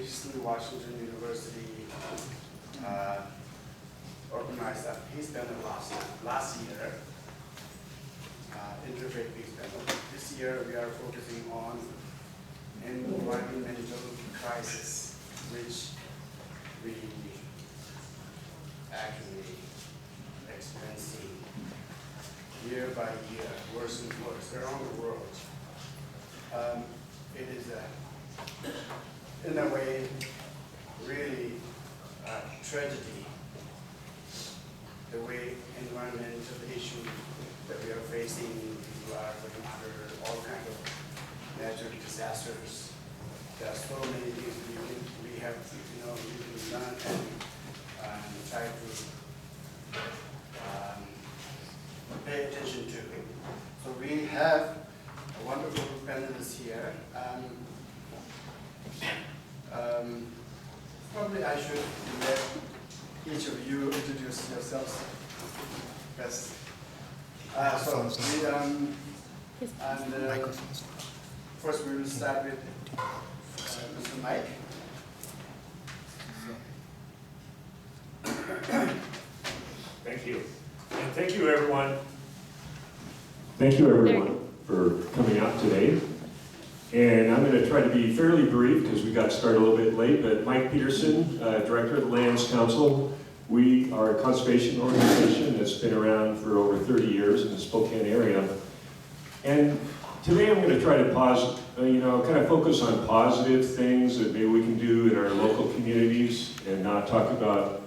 recently Washington University organized a peace panel last year, interfaith peace panel. This year we are focusing on environmental crisis, which we actually experiencing year by year, worse and worse around the world. It is in a way, really a tragedy, the way environmental issues that we are facing. People are living under all kinds of natural disasters. There are so many things we have, we can learn and try to pay attention to. So we have a wonderful panelists here. Probably I should let each of you introduce yourselves best. First we will start with Mr. Mike. Thank you. And thank you, everyone. Thank you, everyone, for coming out today. And I'm going to try to be fairly brief because we got started a little bit late, but Mike Peterson, Director of the Lands Council. We are a conservation organization that's been around for over 30 years in the Spokane area. And today I'm going to try to kind of focus on positive things that maybe we can do in our local communities and not talk about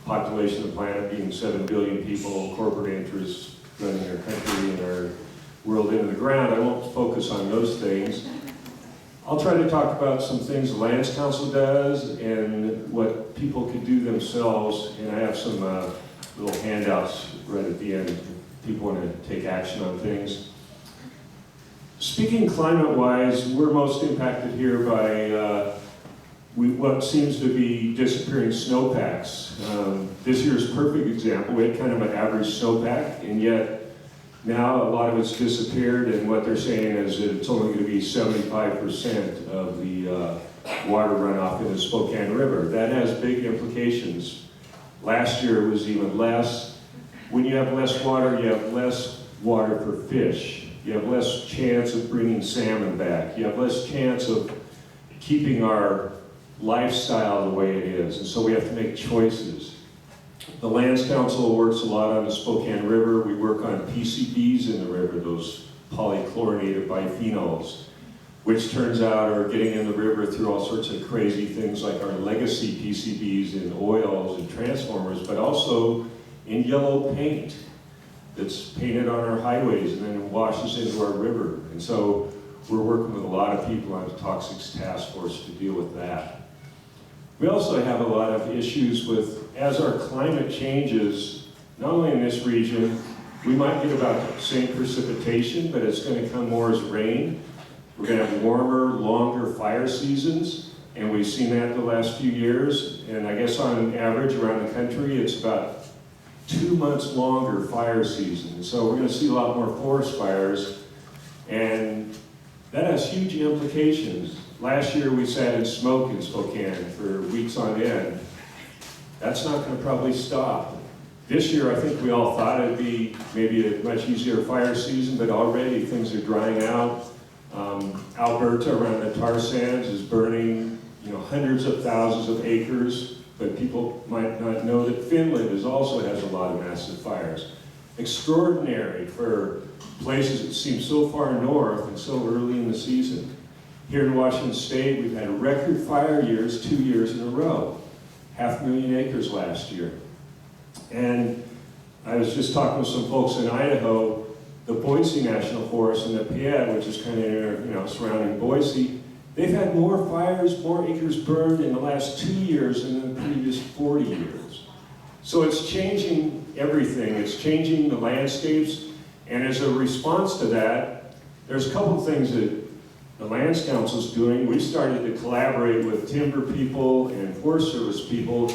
population of the planet being 7 billion people, corporate interests running our country and our world into the ground. I won't focus on those things. I'll try to talk about some things the Lands Council does and what people can do themselves, and I have some little handouts right at the end if people want to take action on things. Speaking climate-wise, we're most impacted here by what seems to be disappearing snowpacks. This year's perfect example. We had kind of an average snowpack, and yet now a lot of it's disappeared, and what they're saying is that it's only going to be 75% of the water runoff in the Spokane River. That has big implications. Last year it was even less. When you have less water, you have less water for fish. You have less chance of bringing salmon back. You have less chance of keeping our lifestyle the way it is, and so we have to make choices. The Lands Council works a lot on the Spokane River. We work on PCBs in the river, those polychlorinated biphenyls, which turns out are getting in the river through all sorts of crazy things like our legacy PCBs in oils and transformers, but also in yellow paint that's painted on our highways and then washes into our river. And so we're working with a lot of people on the Toxics Task Force to deal with that. We also have a lot of issues with, as our climate changes, not only in this region, we might get about the same precipitation, but it's going to come more as rain. We're going to have warmer, longer fire seasons, and we've seen that the last few years. And I guess on average around the country, it's about 2 months longer fire season. So we're going to see a lot more forest fires, and that has huge implications. Last year we sat in smoke in Spokane for weeks on end. That's not going to probably stop. This year I think we all thought it'd be maybe a much easier fire season, but already things are drying out. Alberta around the tar sands is burning hundreds of thousands of acres, but people might not know that Finland also has a lot of massive fires. Extraordinary for places that seem so far north and so early in the season. Here in Washington State, we've had record fire years 2 years in a row. 500,000 acres last year. And I was just talking with some folks in Idaho, the Boise National Forest and the Pied, which is kind of surrounding Boise, they've had more fires, more acres burned in the last 2 years than in the previous 40 years. So it's changing everything. It's changing the landscapes. And as a response to that, there's a couple of things that the Lands Council is doing. We started to collaborate with timber people and Forest Service people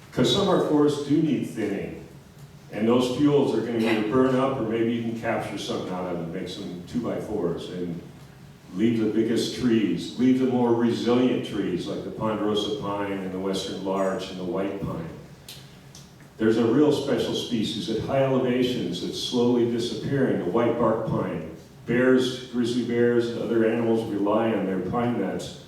because some of our forests do need thinning. And those fuels are going to either burn up or maybe you can capture something out of it and make some 2x4s. And leave the biggest trees, leave the more resilient trees like the ponderosa pine and the western larch and the white pine. There's a real special species at high elevations that's slowly disappearing, the white bark pine. Bears, grizzly bears, and other animals rely on their pine nuts.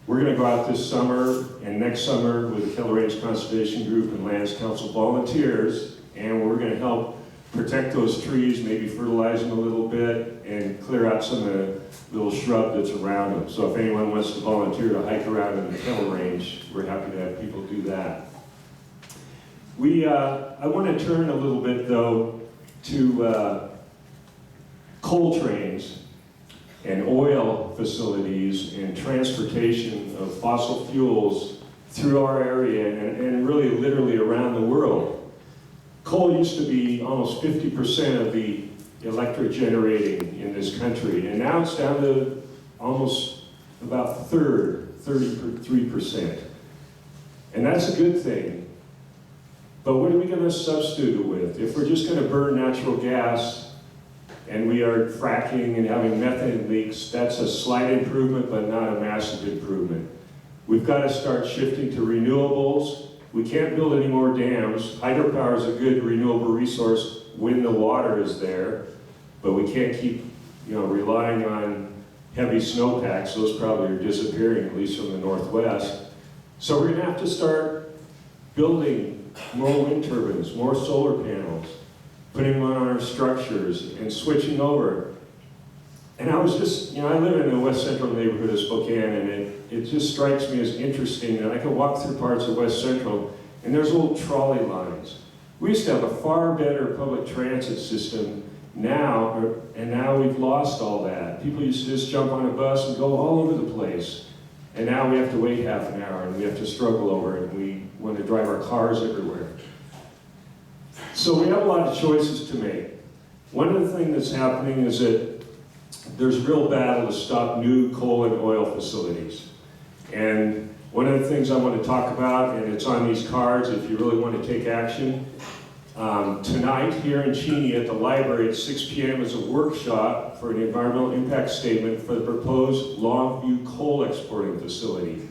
We're going to go out this summer and next summer with the Keller Range Conservation Group and Lands Council volunteers, and we're going to help protect those trees, maybe fertilize them a little bit, and clear out some of the little shrub that's around them. So if anyone wants to volunteer to hike around in the Keller Range, we're happy to have people do that. I want to turn a little bit, though, to coal trains and oil facilities and transportation of fossil fuels through our area and really literally around the world. Coal used to be almost 50% of the electric generating in this country, and now it's down to almost about 33%. And that's a good thing. But what are we going to substitute it with? If we're just going to burn natural gas and we are fracking and having methane leaks, that's a slight improvement, but not a massive improvement. We've got to start shifting to renewables. We can't build any more dams. Hydropower is a good renewable resource when the water is there, but we can't keep, relying on heavy snowpacks. Those probably are disappearing, at least from the Northwest. So we're going to have to start building more wind turbines, more solar panels, putting them on our structures and switching over. And I was just, I live in the west central neighborhood of Spokane, and it just strikes me as interesting that I can walk through parts of West Central and there's old trolley lines. We used to have a far better public transit system now, and now we've lost all that. People used to just jump on a bus and go all over the place. And now we have to wait half an hour and we have to struggle over it, and we want to drive our cars everywhere. So we have a lot of choices to make. One of the things that's happening is that there's a real battle to stop new coal and oil facilities. And one of the things I want to talk about, and it's on these cards if you really want to take action, tonight here in Cheney at the library at 6 p.m. is a workshop for an environmental impact statement for the proposed Longview coal exporting facility.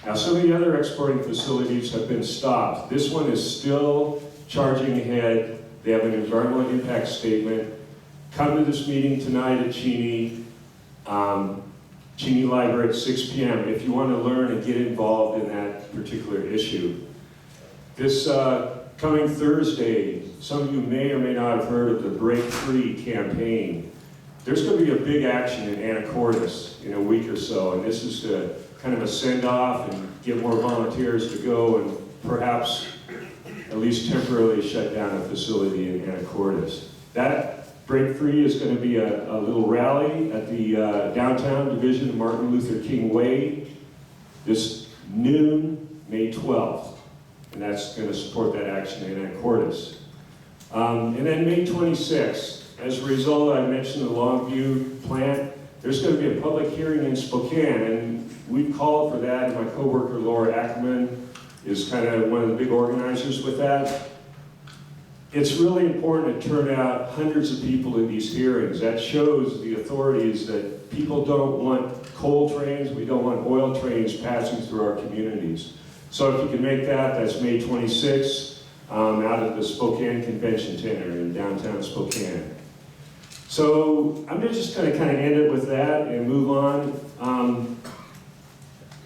Now, some of the other exporting facilities have been stopped. This one is still charging ahead. They have an environmental impact statement. Come to this meeting tonight at Cheney Library at 6 p.m. if you want to learn and get involved in that particular issue. This coming Thursday, some of you may or may not have heard of the Break Free campaign. There's going to be a big action in Anacortes in a week or so, and this is kind of a send-off and get more volunteers to go and perhaps at least temporarily shut down a facility in Anacortes. That Break Free is going to be a little rally at the downtown division of Martin Luther King Way this noon, May 12th. And that's going to support that action in Anacortes. And then May 26th, as a result, I mentioned the Longview plant, there's going to be a public hearing in Spokane, and we've called for that, and my coworker Laura Ackerman is kind of one of the big organizers with that. It's really important to turn out hundreds of people in these hearings. That shows the authorities that people don't want coal trains, we don't want oil trains passing through our communities. So if you can make that, that's May 26th out at the Spokane Convention Center in downtown Spokane. So I'm just going to kind of end it with that and move on.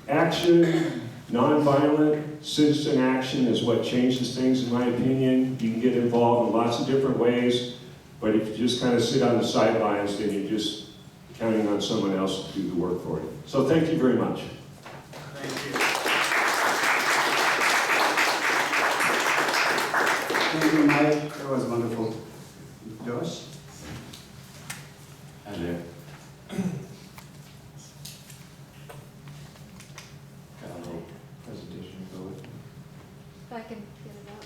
Action, nonviolent, citizen action is what changes things, in my opinion. You can get involved in lots of different ways, but if you just kind of sit on the sidelines, then you're just counting on someone else to do the work for you. So thank you very much. Thank you. Thank you, Mike. That was wonderful. Josh? Hi there. Got a little presentation to go with. If I can get it up.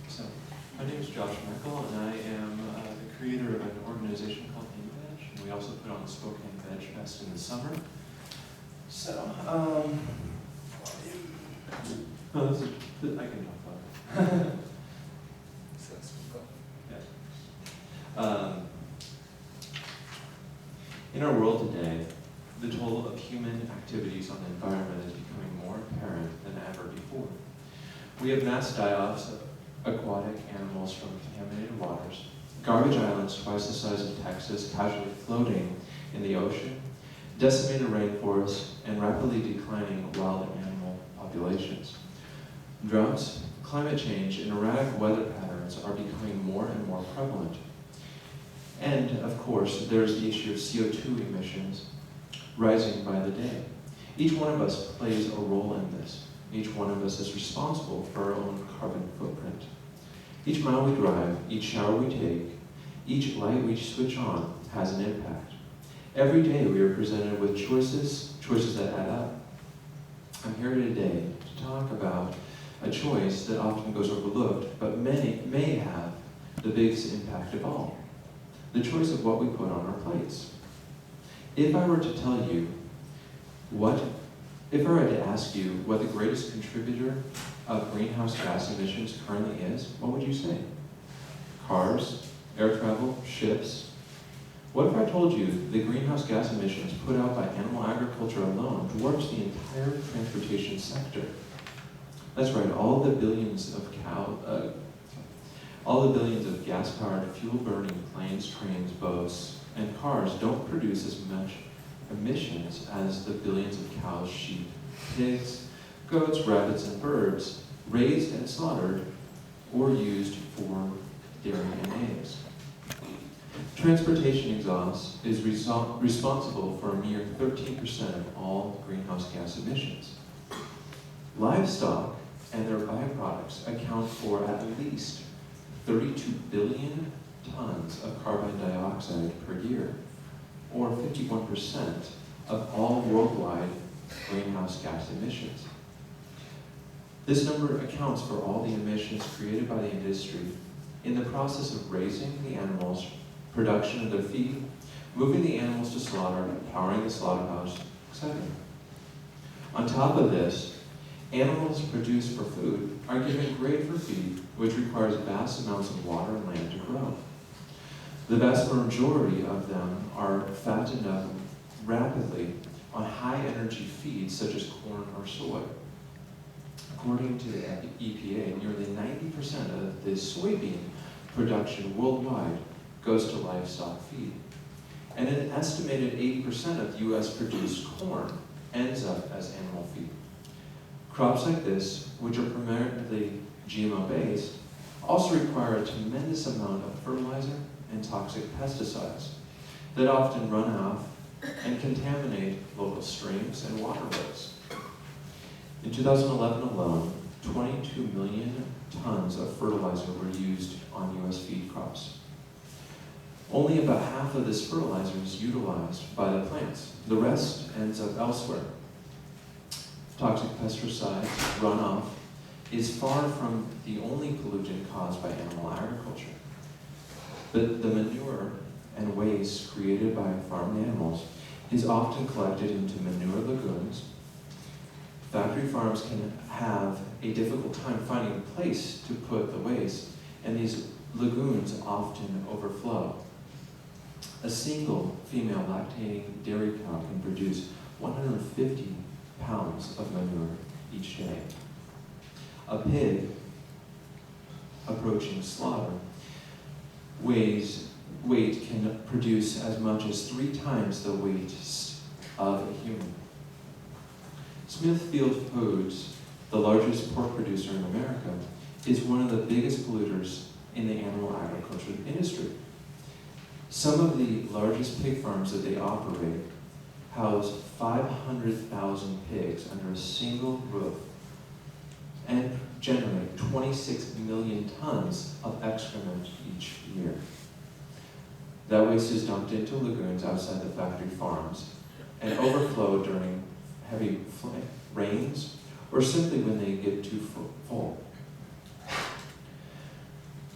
So, my name is Josh Merkel, and I am the creator of an organization called EWU, and we also put on the Spokane Veg Fest in the summer. So, oh, I can talk about it. In our world today, the toll of human activities on the environment is becoming more apparent than ever before. We have mass die-offs of aquatic animals from contaminated waters, garbage islands twice the size of Texas casually floating in the ocean, decimated rainforests, and rapidly declining wild animal populations. Droughts, climate change, and erratic weather patterns are becoming more and more prevalent. And, of course, there's the issue of CO2 emissions rising by the day. Each one of us plays a role in this. Each one of us is responsible for our own carbon footprint. Each mile we drive, each shower we take, each light we switch on has an impact. Every day we are presented with choices that add up. I'm here today to talk about a choice that often goes overlooked, but many may have the biggest impact of all. The choice of what we put on our plates. If I were to ask you what the greatest contributor of greenhouse gas emissions currently is, what would you say? Cars, air travel, ships? What if I told you the greenhouse gas emissions put out by animal agriculture alone dwarfs the entire transportation sector? That's right, all the billions of gas-powered, fuel-burning planes, trains, boats, and cars don't produce as much emissions as the billions of cows, sheep, pigs, goats, rabbits, and birds raised and slaughtered or used for dairy and eggs. Transportation exhaust is responsible for a mere 13% of all greenhouse gas emissions. Livestock and their byproducts account for at least 32 billion tons of carbon dioxide per year, or 51% of all worldwide greenhouse gas emissions. This number accounts for all the emissions created by the industry in the process of raising the animals, production of their feed, moving the animals to slaughter, powering the slaughterhouse, etc. On top of this, animals produced for food are given grade for feed, which requires vast amounts of water and land to grow. The vast majority of them are fattened up rapidly on high-energy feeds such as corn or soy. According to the EPA, nearly 90% of the soybean production worldwide goes to livestock feed. And an estimated 80% of US-produced corn ends up as animal feed. Crops like this, which are primarily GMO-based, also require a tremendous amount of fertilizer and toxic pesticides that often run off and contaminate local streams and waterways. In 2011 alone, 22 million tons of fertilizer were used on US feed crops. Only about half of this fertilizer is utilized by the plants. The rest ends up elsewhere. Toxic pesticides runoff is far from the only pollutant caused by animal agriculture. But the manure and waste created by farmed animals is often collected into manure lagoons. Factory farms can have a difficult time finding a place to put the waste, and these lagoons often overflow. A single female lactating dairy cow can produce 150 pounds of manure each day. A pig approaching slaughter weight can produce as much as 3 times the weight of a human. Smithfield Foods, the largest pork producer in America, is one of the biggest polluters in the animal agriculture industry. Some of the largest pig farms that they operate house 500,000 pigs under a single roof and generate 26 million tons of excrement each year. That waste is dumped into lagoons outside the factory farms and overflow during heavy rains or simply when they get too full.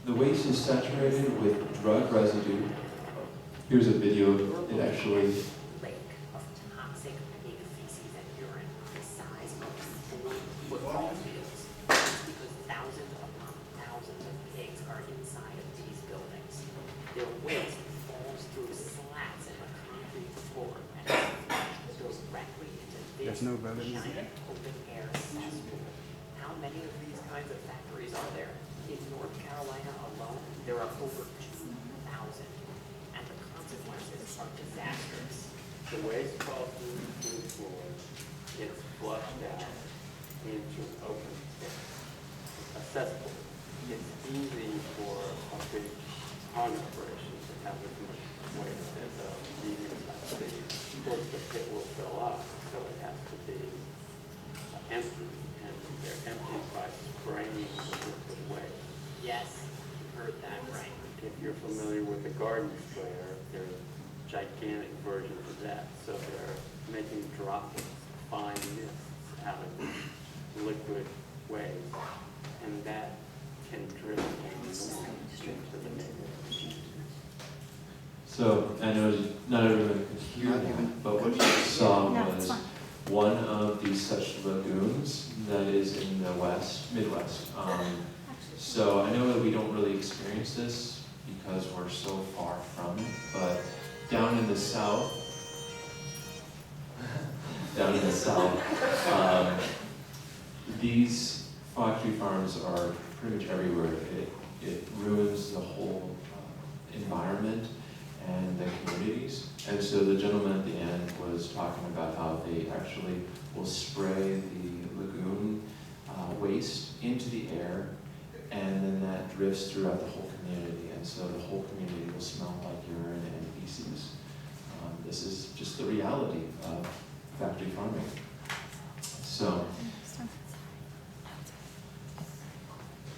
The waste is saturated with drug residue. Here's a video. It actually lake of toxic pig feces and urine the size of 4 football fields. It's because thousands upon thousands of pigs are inside of these buildings. Their waste falls through slats in the concrete floor and goes directly into this giant open air cesspool. How many of these kinds of factories are there? In North Carolina alone, there are over 2,000, and the consequences are disastrous. The waste falls through the food floor, gets flushed out into an open pit, a cesspool. It's easy for a big pond operation to have as much waste as a medium-sized city. Of course, the pit will fill up, so it has to be empty, and they're emptied by spraying the liquid waste. Yes, you heard that right. If you're familiar with the garden sprayer, there's gigantic versions of that. So they're making droplets, fine mists out of liquid waste, and that can drip into the neighborhood. So I know not everyone could hear that, but what you saw was one of these such lagoons that is in the Midwest. So I know that we don't really experience this because we're so far from it, but down in the south, these factory farms are pretty much everywhere. It ruins the whole environment and the communities. And so the gentleman at the end was talking about how they actually will spray the lagoon waste into the air, and then that drifts throughout the whole community. And so the whole community will smell like urine and feces. This is just the reality of factory farming. So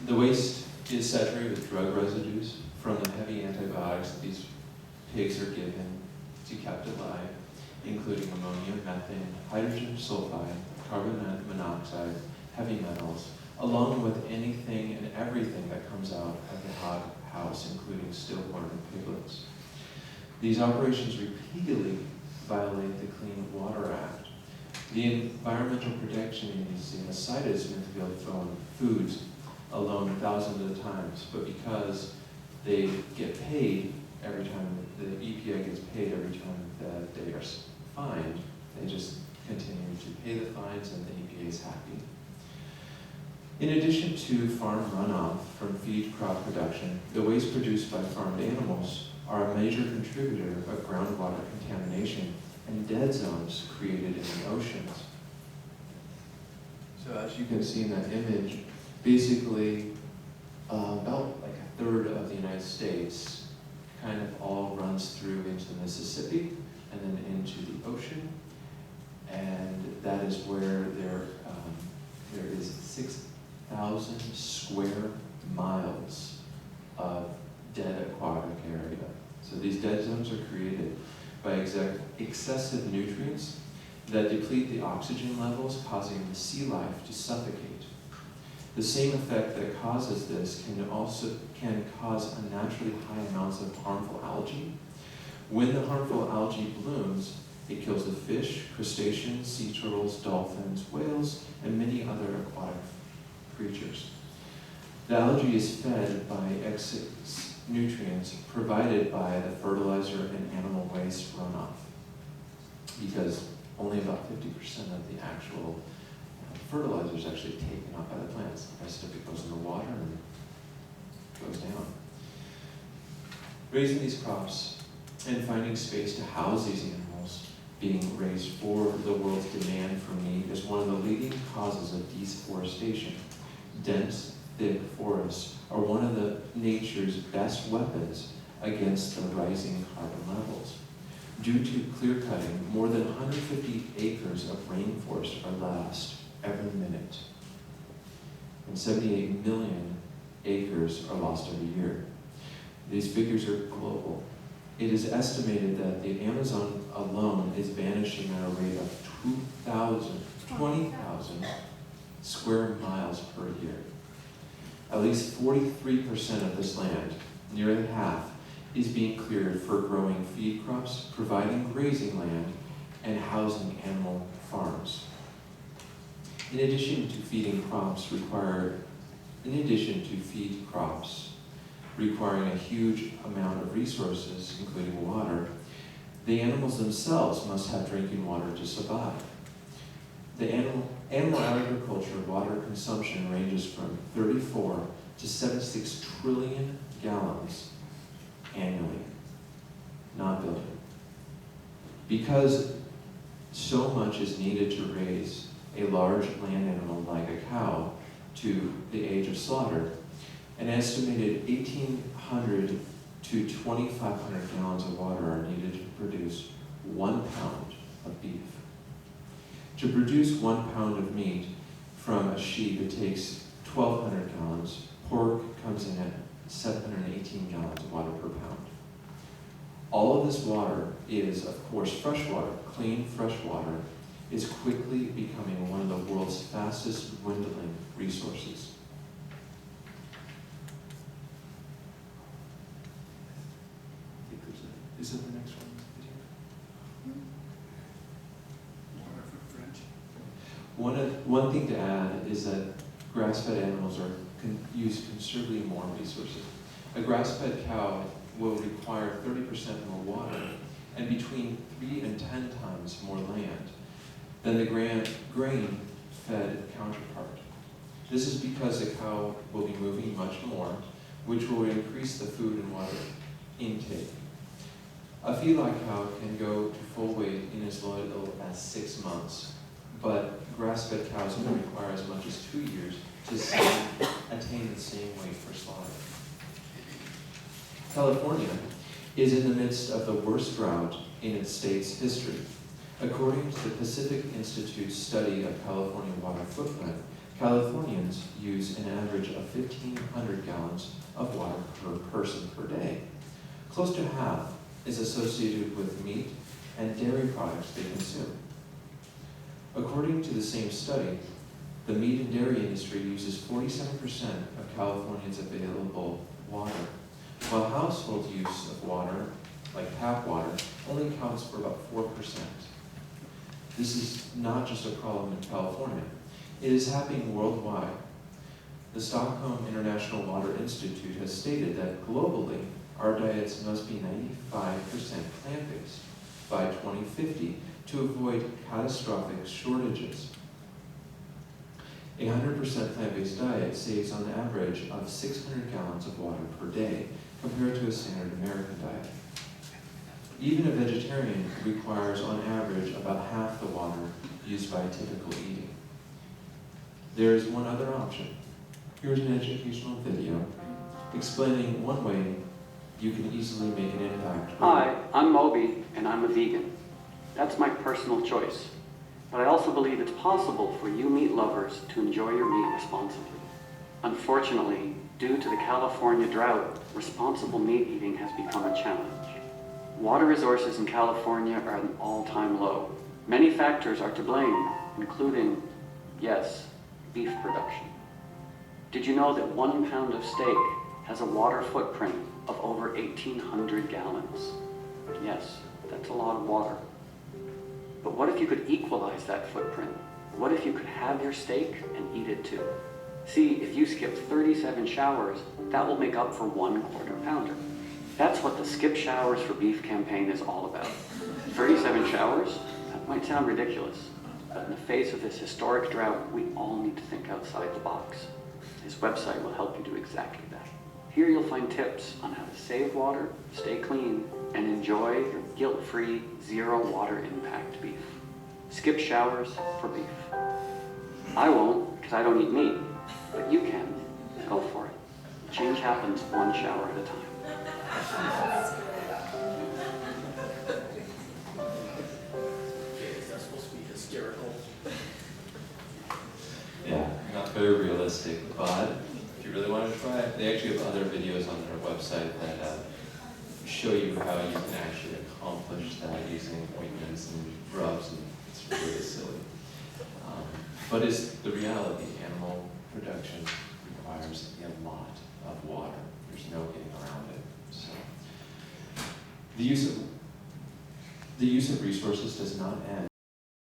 the waste is saturated with drug residues from the heavy antibiotics that these pigs are given to kept alive, including ammonia, methane, hydrogen sulfide, carbon monoxide, heavy metals, along with anything and everything that comes out of the hog house, including stillborn piglets. These operations repeatedly violate the Clean Water Act. The Environmental Protection Agency has cited Smithfield Foods alone thousands of times, but because they get paid every time, the EPA gets paid every time that they are fined, they just continue to pay the fines and the EPA is happy. In addition to farm runoff from feed crop production, the waste produced by farmed animals are a major contributor of groundwater contamination and dead zones created in the oceans. So as you can see in that image, basically about like a third of the United States kind of all runs through into the Mississippi and then into the ocean. And that is where there is 6,000 square miles of dead aquatic area. So these dead zones are created by excessive nutrients that deplete the oxygen levels, causing the sea life to suffocate. The same effect that causes this can cause unnaturally high amounts of harmful algae. When the harmful algae blooms, it kills the fish, crustaceans, sea turtles, dolphins, whales, and many other aquatic creatures. The algae is fed by excess nutrients provided by the fertilizer and animal waste runoff, because only about 50% of the actual fertilizer is actually taken up by the plants. The rest of it goes in the water and goes down. Raising these crops and finding space to house these animals being raised for the world's demand for meat is one of the leading causes of deforestation. Dense, thick forests are one of the nature's best weapons against the rising carbon levels. Due to clear cutting, more than 150 acres of rainforest are lost every minute, and 78 million acres are lost every year. These figures are global. It is estimated that the Amazon alone is vanishing at a rate of 20,000 square miles per year. At least 43% of this land, nearly half, is being cleared for growing feed crops, providing grazing land, and housing animal farms. In addition to feed crops requiring a huge amount of resources, including water, the animals themselves must have drinking water to survive. The animal agriculture water consumption ranges from 34 to 76 trillion gallons annually, not billion. Because so much is needed to raise a large land animal like a cow to the age of slaughter, an estimated 1,800 to 2,500 gallons of water are needed to produce 1 pound of beef. To produce 1 pound of meat from a sheep, it takes 1,200 gallons. Pork comes in at 718 gallons of water per pound. All of this water is, of course, fresh water. Clean, fresh water is quickly becoming one of the world's fastest dwindling resources. Is it the next one? One thing to add is that grass-fed animals use considerably more resources. A grass-fed cow will require 30% more water and between 3 and 10 times more land than the grain-fed counterpart. This is because the cow will be moving much more, which will increase the food and water intake. A feedlot cow can go to full weight in as little as 6 months, but grass-fed cows will require as much as 2 years to attain the same weight for slaughter. California is in the midst of the worst drought in its state's history. According to the Pacific Institute's study of California water footprint, Californians use an average of 1,500 gallons of water per person per day. Close to half is associated with meat and dairy products they consume. According to the same study, the meat and dairy industry uses 47% of Californians' available water, while household use of water, like tap water, only accounts for about 4%. This is not just a problem in California. It is happening worldwide. The Stockholm International Water Institute has stated that globally, our diets must be 95% plant-based by 2050 to avoid catastrophic shortages. A 100% plant-based diet saves on average of 600 gallons of water per day compared to a standard American diet. Even a vegetarian requires on average about half the water used by typical eating. There is one other option. Here's an educational video explaining one way you can easily make an impact. Hi, I'm Moby, and I'm a vegan. That's my personal choice. But I also believe it's possible for you meat lovers to enjoy your meat responsibly. Unfortunately, due to the California drought, responsible meat eating has become a challenge. Water resources in California are at an all-time low. Many factors are to blame, including, yes, beef production. Did you know that 1 pound of steak has a water footprint of over 1,800 gallons? Yes, that's a lot of water. But what if you could equalize that footprint? What if you could have your steak and eat it too? See, if you skip 37 showers, that will make up for 1/4 pounder. That's what the Skip Showers for Beef campaign is all about. 37 showers? That might sound ridiculous, but in the face of this historic drought, we all need to think outside the box. His website will help you do exactly that. Here you'll find tips on how to save water, stay clean, and enjoy your guilt-free, zero water impact beef. Skip Showers for Beef. I won't, because I don't eat meat, but you can. Go for it. Change happens 1 shower at a time. That's supposed to be hysterical. Yeah, not very realistic, but if you really want to try it, they actually have other videos on their website that show you how you can actually accomplish that using ointments and rubs, and it's really silly. But it's the reality. Animal production requires a lot of water. There's no getting around it. So the use of resources does not end